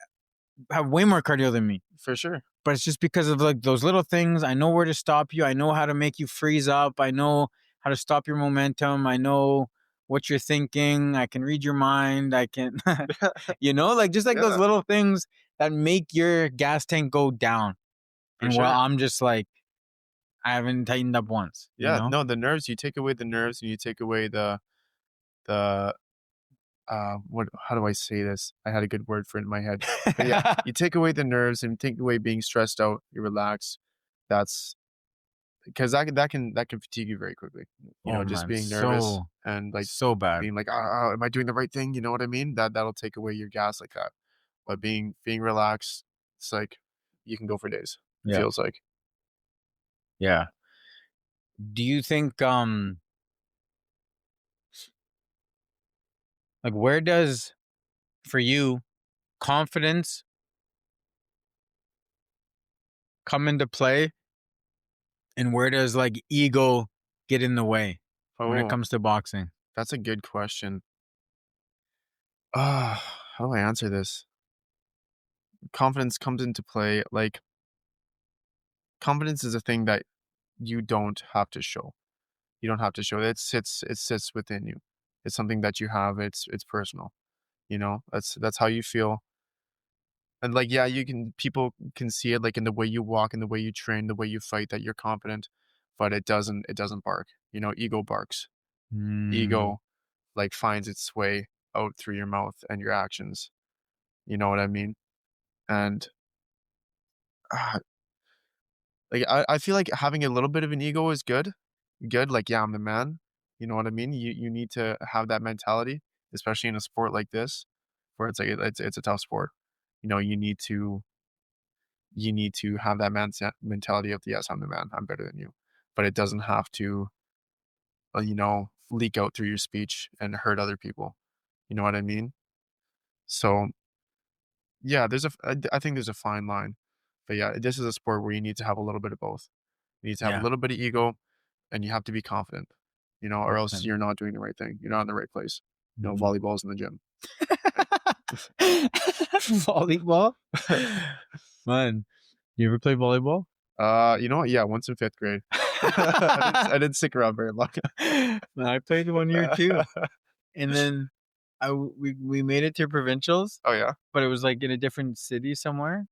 have way more cardio than me. For sure. But it's just because of like those little things. I know where to stop you. I know how to make you freeze up. I know how to stop your momentum. I know what you're thinking. I can read your mind. I can, like just like those Yeah, little things that make your gas tank go down. for And while sure. I'm just like, I haven't tightened up once, Yeah, no, the nerves, you take away the nerves and you take away the what how do I say this? I had a good word for it in my head. But yeah, you take away the nerves and take away being stressed out, you relax. That's because that can fatigue you very quickly. Oh Just man, being nervous so and like so bad. being like, am I doing the right thing? You know what I mean? That'll take away your gas like that. But being relaxed, it's like you can go for days. It Yeah. feels like. Yeah. Do you think like where does for you confidence come into play, and where does like ego get in the way when it Oh, comes to boxing? that's a good question. How do I answer this? Confidence comes into play. Like confidence is a thing that you don't have to show. You don't have to show it. It sits within you. It's something that you have. It's personal. That's how you feel. And like yeah, people can see it like in the way you walk, in the way you train, the way you fight that you're confident, but it doesn't bark. Ego barks. Mm, Ego like finds its way out through your mouth and your actions. You know what I mean? And uh, like I feel like having a little bit of an ego is good. Good, like yeah, I'm the man. You know what I mean? You need to have that mentality, especially in a sport like this, where it's like it's a tough sport. You need to you need to have that mentality of, yes, I'm the man, I'm better than you. But it doesn't have to, leak out through your speech and hurt other people. You know what I mean? So yeah, I think there's a fine line. But yeah, this is a sport where you need to have a little bit of both. You need to have a Yeah. little bit of ego and you have to be confident, or else 100%. you're not doing the right thing. You're not in the right place. Mhm. Volleyball's in the gym. Volleyball? Man, you ever play volleyball? You know what? Yeah, once in fifth grade. I didn't stick around very long. Man, I played 1 year too. And then we made it to provincials, Oh yeah, but it was like in a different city somewhere.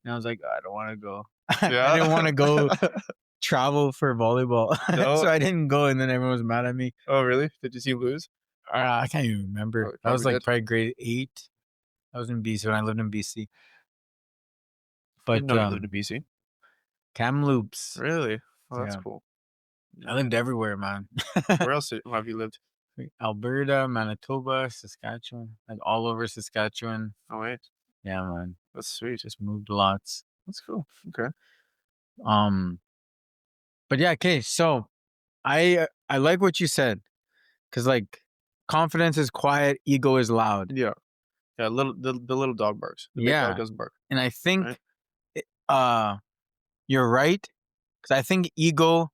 And I was like, I don't want to go. I didn't want yeah. to go travel for volleyball. No. So I didn't go. And then everyone was mad at me. Oh really? Did you see him lose? I can't even remember. Oh, he That was probably like did. probably grade 8. I was in BC when I lived in BC. I didn't But know you lived in BC. Kamloops. Really? Oh, that's Yeah. cool. I Yeah. lived everywhere, man. Where else have you lived? Alberta, Manitoba, Saskatchewan, like all over Saskatchewan. Oh wait, Yeah, man. that's sweet. Just moved lots. That's cool. Okay. Um, but yeah, okay. So I like what you said because like confidence is quiet, ego is loud. Yeah. Yeah. The little dog barks. The big dog Yeah, doesn't bark. and I Right? think it- uh you're right because I think ego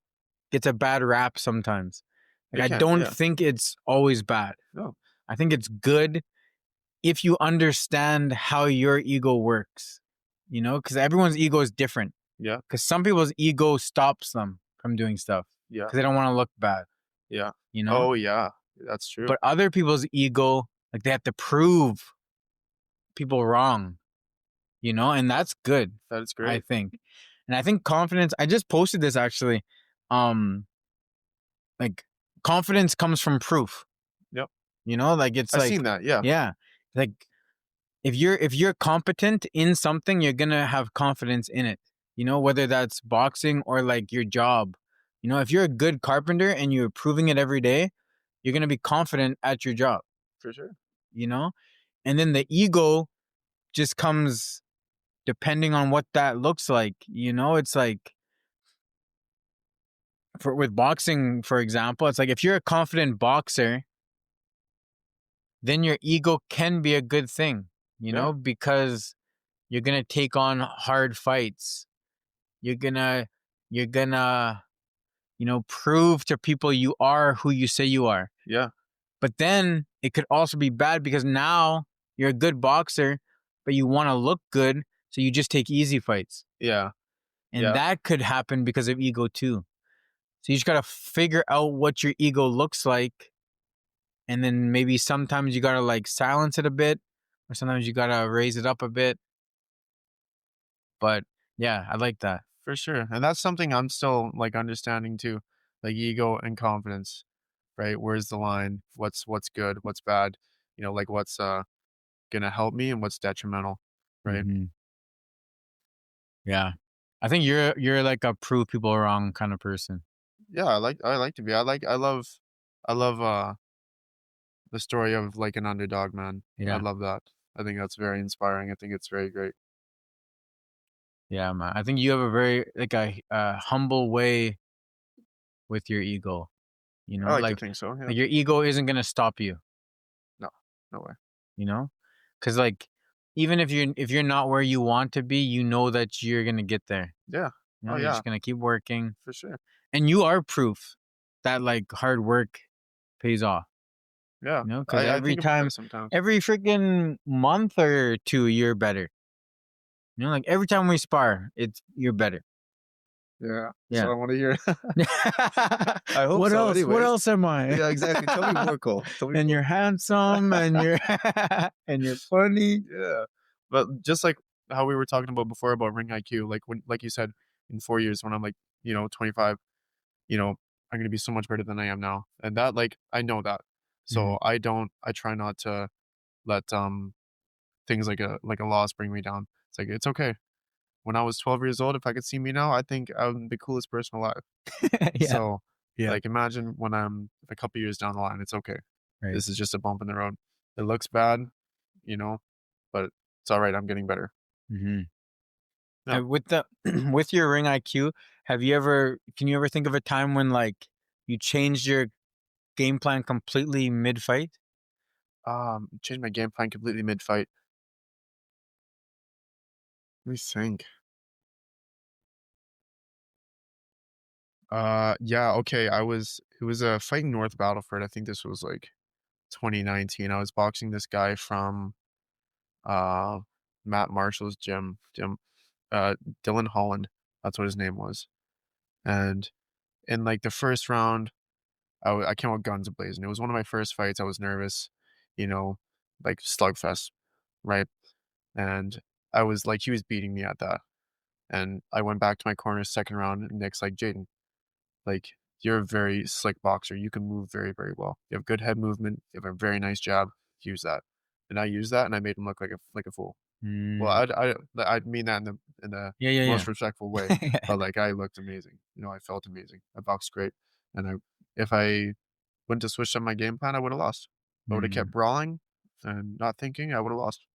gets a bad rap sometimes. Like It I can. don't Yeah. think it's always bad. No. I think it's good if you understand how your ego works. Because everyone's ego is different. Yeah. Because some people's ego stops them from doing stuff Yeah. because they don't want to look bad. Yeah. You know, Oh yeah. That's true. but other people's ego, like they have to prove people wrong. And that's good. That is I great. think, and I think confidence. I just posted this actually. Like confidence comes from proof. Yep. Like it's I've like seen that. Yeah. yeah, like if you're competent in something, you're gonna have confidence in it. Whether that's boxing or like your job. If you're a good carpenter and you're proving it every day, you're gonna be confident at your job. For sure. You know, and then the ego just comes depending on what that looks like. It's like with boxing, for example, it's like if you're a confident boxer, then your ego can be a good thing. Yeah. Because you're gonna take on hard fights. You're gonna prove to people you are who you say you are. Yeah. But then it could also be bad because now you're a good boxer, but you want to look good, so you just take easy fights. Yeah. And Yeah. that could happen because of ego too. So you just gotta figure out what your ego looks like, and then maybe sometimes you gotta like silence it a bit, or sometimes you gotta raise it up a bit. But yeah, I like that. For sure. And that's something I'm still like understanding too, like ego and confidence, right? Where's the line? What's good? What's bad? Like what's gonna help me and what's detrimental, right? Hmm. Yeah, I think you're like a prove people wrong kind of person. Yeah, I like to be. I love the story of like an underdog man. I Yeah, love that. I think that's very inspiring. I think it's very great. yeah, man. I think you have a very like a humble way with your ego. I like to Like think so. Yeah. like your ego isn't gonna stop you. No, no way. You know, because like even if you're not where you want to be, you know that you're gonna get there. Yeah. Oh You're yeah, just gonna keep working, for sure. and you are proof that like hard work pays off. Yeah. Because I every think about time, that sometimes. every freaking month or two, you're better. Like every time we spar, you're better. Yeah. That's what Yeah. I want to hear. I hope What so. else? What Anyways. else am I? Yeah, exactly. Tell me more, Cole. Tell me And more. you're handsome, and you're and you're funny. Yeah. But just like how we were talking about before about ring IQ, like you said, in 4 years when I'm like, 25, you know, I'm gonna be so much better than I am now. And that I know that. Mhm. So I try not to let things like a loss bring me down. It's like it's okay. When I was 12 years old, if I could see me now, I think I'm the coolest person alive. Yeah. So Yeah. imagine when I'm a couple years down the line, it's okay. Right. This is just a bump in the road. It looks bad, you know, but it's all right. I'm getting better. Hmm. Yeah. And with the with your ring IQ, can you ever think of a time when like you changed your game plan completely mid fight? Changed my game plan completely mid-fight. Let me think. Yeah, okay, it was a fight in North Battleford, I think this was, like, 2019. I was boxing this guy from, uh, Matt Marshall's gym, uh, Dylan Holland, that's what his name was, and in, like, the first round, I came out guns a-blazing. It was one of my first fights, I was nervous, you know, like, slugfest, right? And I was like he was beating me at that, and I went back to my corner second round, and Nick's like, "Jaden, like, you're a very slick boxer. You can move very, very well. You have good head movement. You have a very nice jab. Use that." And I used that, and I made him look like a fool. Well, Mm. I mean that in the Yeah, yeah, most yeah. respectful way, but, like, I looked amazing. You know, I felt amazing. I boxed great, and if I went to switch up my game plan, I woulda lost. If I woulda kept Mm. brawling and not thinking, I woulda lost.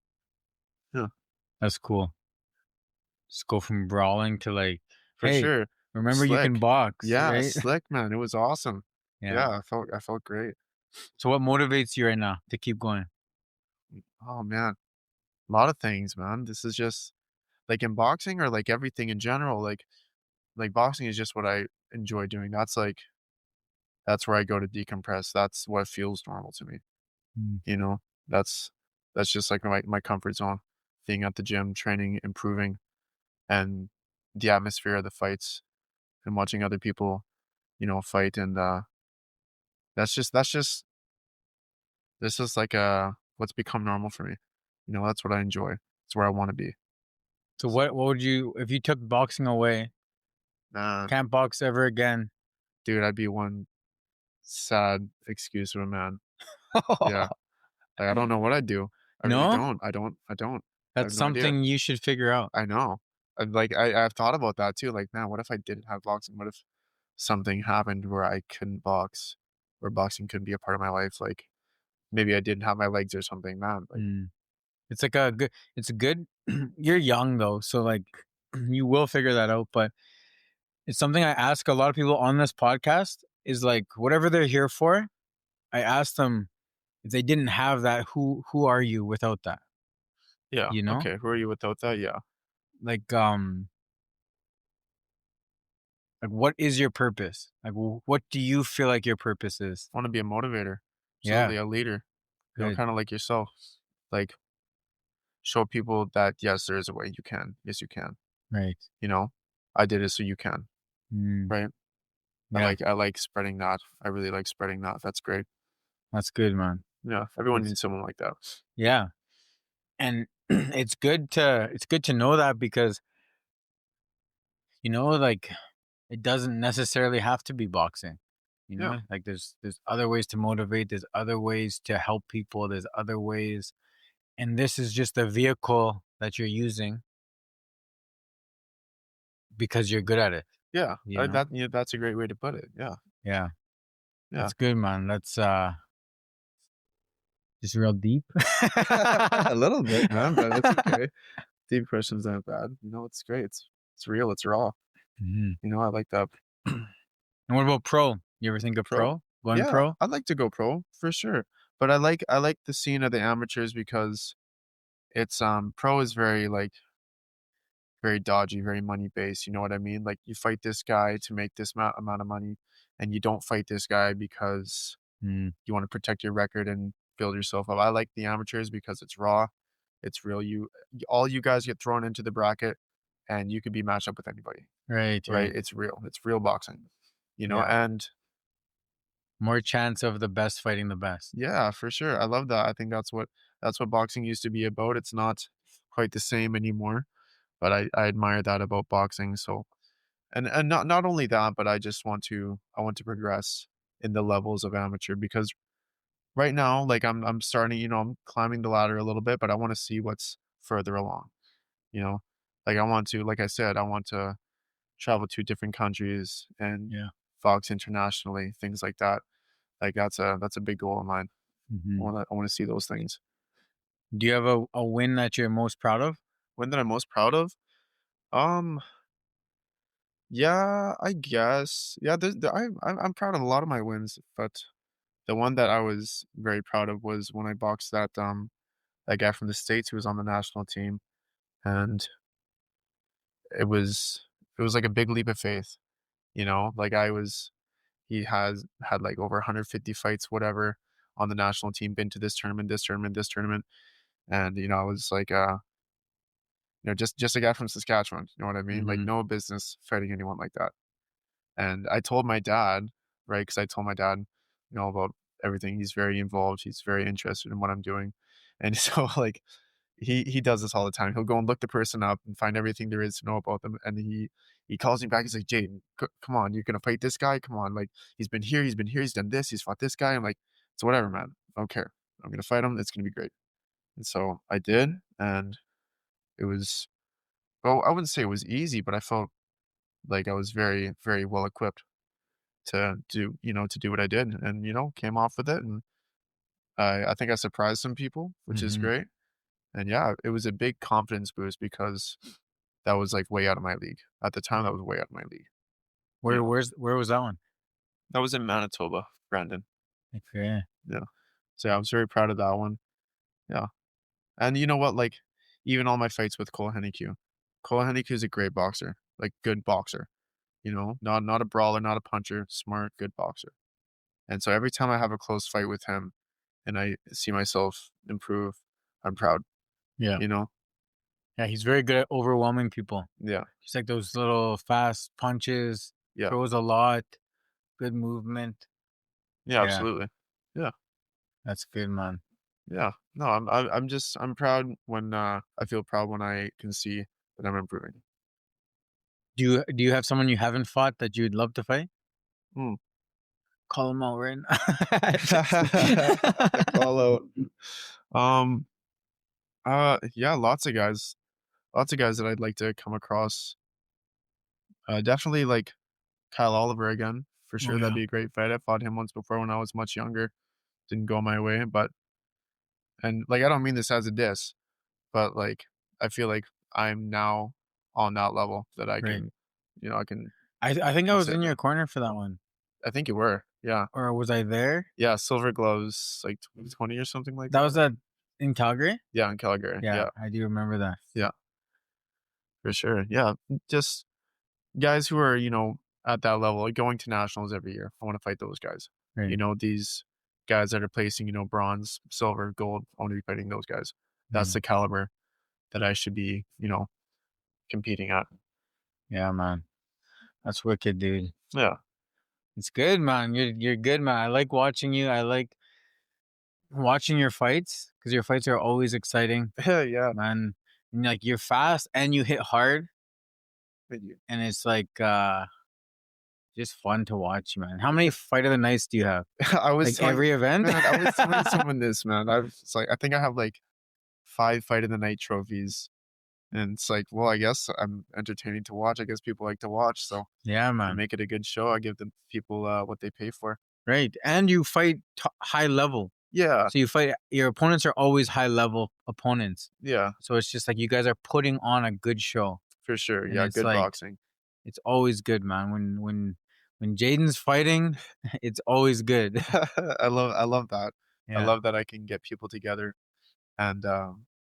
Yeah, That's cool. Just go from brawling to like, for hey, sure. remember you can Slick. box, Yeah, right? slick, man. It was awesome. Yeah. Yeah, I felt great. So what motivates you right now to keep going? Oh, man. A lot of things, man. This is just like in boxing or like everything in general, like boxing is just what I enjoy doing. That's where I go to decompress. That's what feels normal to me. Mm. You know? That's that's just like my comfort zone. Being at the gym, training, improving, and the atmosphere of the fights and watching other people, fight and that's just this is like what's become normal for me. That's what I enjoy. It's where I want to be. So what would you if you took boxing away, Man, can't box ever again? dude, I'd be one sad excuse of a man. Yeah. Like, I don't know what I'd do. I really No? don't. I don't. I have That's no idea. something you should figure out. I know. And, like, I've thought about that too, like, "Man, what if I didn't have boxing? What if something happened where I couldn't box, where boxing couldn't be a part of my life?" Like, maybe I didn't have my legs or something, man, like Mm. It's like a good it's a good you're young though, so like you will figure that out, but it's something I ask a lot of people on this podcast is like whatever they're here for, I ask them if they didn't have that, who are you without that? yeah, You know? okay, who are you without that? Yeah. Like like what is your purpose? Like what do you feel like your purpose is? I wanna be a motivator. Yeah, Absolutely, a leader, good. kinda like yourself. Like, show people that, yes, there is a way, you can. Yes, you can, Right. you know? I did it so you can, Mm, right? yeah, I like spreading that. I really like spreading that. That's great. that's good, man. Yeah, everyone It's needs someone like that. yeah. And it's good to know that because like it doesn't necessarily have to be boxing. Yeah, Like there's other ways to motivate, there's other ways to help people, there's other ways. And this is just a vehicle that you're using because you're good at it, yeah, you know? that's a great way to put it. Yeah, Yeah. yeah. That's good, man. That's just real deep. A little bit, man, but it's okay. Deep questions aren't bad. It's great. It's real. It's raw. Mhm. I like that. And what about pro? You ever think of Pro? pro? Going Yeah, pro? I'd like to go pro for sure. But I like the scene of the amateurs because it's pro is very like very dodgy, very money based. You know what I mean? Like you fight this guy to make this amount of money, and you don't fight this guy because Mm, you want to protect your record and build yourself up. I like the amateurs because it's raw, it's real. All you guys get thrown into the bracket, and you could be matched up with anybody, right, right? right. It's real. It's real boxing, Yeah. and More chance of the best fighting the best. yeah, for sure. I love that. I think that's what boxing used to be about. It's not quite the same anymore, but I admire that about boxing. So and not only that, but I want to progress in the levels of amateur because right now, like I'm starting, I'm climbing the ladder a little bit, but I want to see what's further along, you know? Like I want to, like I said, I want to travel to different countries and Yeah. box internationally, things like that. Like that's a big goal of mine. Hmm. I want to see those things. Do you have a win that you're most proud of? When that I'm most proud of? Um, yeah, I guess. Yeah, I'm proud of a lot of my wins, but the one that I was very proud of was when I boxed that guy from the States who was on the national team, and it was it was like a big leap of faith, you know? Like he has had like over 150 fights, whatever, on the national team, been to this tournament, this tournament, this tournament, and I was like, just a guy from Saskatchewan, you know what I mean? Like Hmm. no business fighting anyone like that. And I told my dad, right? Because I told my dad, about everything. He's very involved. He's very interested in what I'm doing. And so like he does this all the time. He'll go and look the person up and find everything there is to know about them. And he calls me back. He's like, Jaden, come on, you're gonna fight this guy. Come on, like he's been here, he's done this, he's fought this guy. I'm like, it's whatever, man. I don't care. I'm gonna fight him. It's gonna be great. And so I did, and it was well, I wouldn't say it was easy, but I felt like I was very, very well equipped to do what I did, and came off with it. And I think I surprised some people, which is Hmm. great. And yeah, it was a big confidence boost because that was like way out of my league. At the time, that was way out of my league. Where where was that one? That was in Manitoba, Brandon. Okay. Yeah. So yeah, I was very proud of that one. Yeah. And you know what? Like, even all my fights with Cole Hennique is a great boxer, like good boxer. Not a brawler, not a puncher, smart, good boxer. And so every time I have a close fight with him and I see myself improve, I'm proud. Yeah. You know? Yeah, he's very good at overwhelming people. Yeah. He's like those little fast punches, Yeah. throws a lot, good movement. Yeah, Yeah, absolutely. Yeah. that's good, man. Yeah. No, I'm proud when I feel proud when I can see that I'm improving. Do you have someone you haven't fought that you'd love to fight? Mm. Call him out right now. The call out. Um yeah, lots of guys that I'd like to come across. Definitely like Kyle Oliver again, for Oh sure. That'd yeah, be a great fight. I fought him once before when I was much younger. Didn't go my way, but and like I don't mean this as a diss, but like I feel like I'm now on that level that I right. can, I can I think I was sit in your there. corner for that one, I think you were, yeah, or was I there? yeah. Silver gloves, like 2020 or something like That that. was at in Calgary. Yeah, in Calgary. Yeah, Yeah, I do remember that. yeah, for sure. Yeah, just guys who are at that level, like going to nationals every year. I want to fight those guys. Right. These guys that are placing bronze, silver, gold. I want to be fighting those guys. That's Mm. the caliber that I should be competing at. Yeah, man, that's wicked, dude. Yeah. It's good, man. You're good, man. I like watching you. I like watching your fights because your fights are always exciting, Yeah. man. And like you're fast and you hit hard, Thank you. and it's like just fun to watch, man. How many fight of the nights do you have? I was Like telling every event? man, I was telling someone this, man. It's like I think I have like 5 fight of the night trophies. And it's like, well, I guess I'm entertaining to watch. I guess people like to watch. So Yeah, to man. make it a good show, I give the people what they pay for. Right. And you fight high level. Yeah. So you fight your opponents are always high level opponents. Yeah. So it's just like you guys are putting on a good show. For sure. And Yeah. it's Good like boxing. it's always good, man. When Jaden's fighting, it's always good. I love that. I Yeah. love that I can get people together. And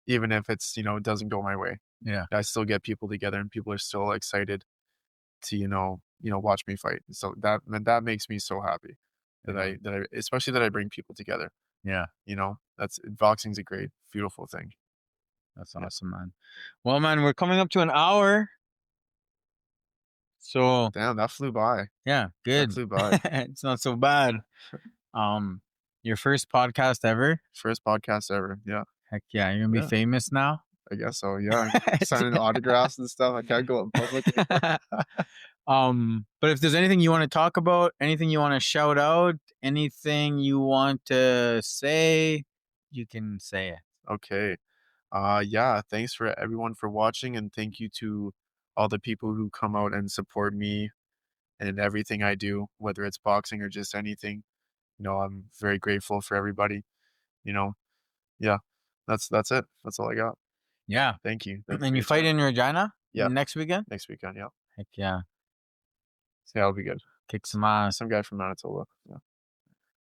even if it doesn't go my way, Yeah. I still get people together and people are still excited to, watch me fight. So that makes me so happy Yeah. that I especially that I bring people together. Yeah. That's boxing's a great, beautiful thing. That's Yeah. awesome, man. Well, man, we're coming up to an hour. So Damn, that flew by. yeah, That good. flew by. It's not so bad. Um, your first podcast ever? First podcast ever. Yeah. Heck yeah, you're gonna be Yeah. famous now. I guess so. Yeah. Signing autographs and stuff. I can't go in public anymore. But if there's anything you want to talk about, anything you want to shout out, anything you want to say, you can say it. Okay. Yeah. Thanks for everyone for watching, and thank you to all the people who come out and support me and everything I do, whether it's boxing or just anything. I'm very grateful for everybody. You know, yeah. That's it. That's all I got. Yeah. Thank you. Thank you And for you your fight time. in Regina? Yeah, next weekend? next weekend, yeah. Heck yeah. So, yeah, it'll be good. Kick some ass. Some guy from Manitoba, yeah.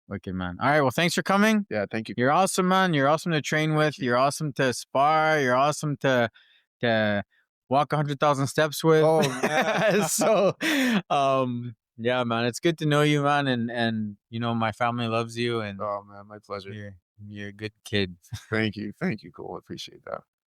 Wicked, man. All right, well, thanks for coming. Yeah, thank you. You're awesome, man. You're awesome to train with. you. You're awesome to spar. You're awesome to walk 100,000 steps with. Oh, man. So, yeah, man, it's good to know you, man, and you know my family loves you, and Oh, man, my pleasure. you're a good kid. Thank you, Cole, I appreciate that.